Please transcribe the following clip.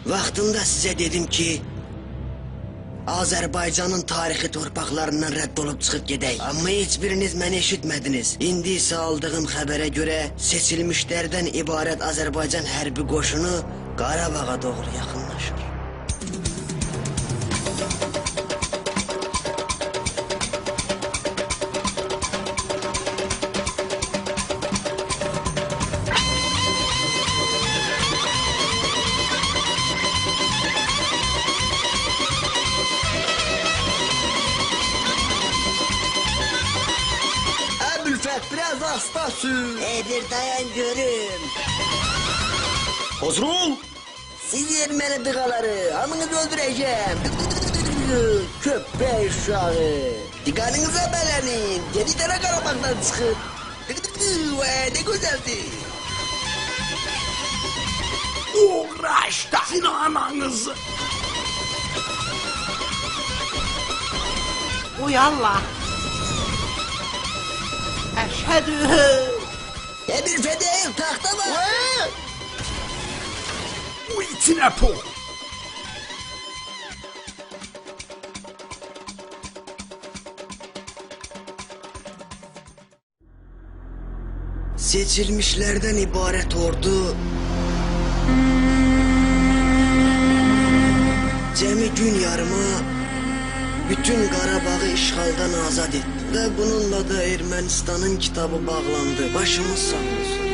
Vaxtında size dedim ki Azerbaycan'ın tarihi torpaqlarından rədd olub çıxıb gedək. Amma heç biriniz məni eşitmədiniz. İndi isə aldığım xəbərə görə seçilmişlərdən ibarət Azərbaycan hərbi qoşunu Qarabağa doğru yaxınlaşır. Biraz hasta sür. Bir dayan görüm. Hazır ol. Siz Ermeni dıqaları, hamınızı öldüreceğim. Köpek uşağı. Dikanınıza belenin. Geri tane Qarabağdan çıxın. Ne güzeldi. Uğraştın ananızı. Uy Allah. Eşhedü. Bir fedeyim tahta var. Bu itine po. Seçilmişlerden ibaret ordu cemi gün yarımı bütün Qarabağ'ı işğaldan azad etti. Ve bununla da Ermənistanın kitabı bağlandı. Başımız sağ olsun.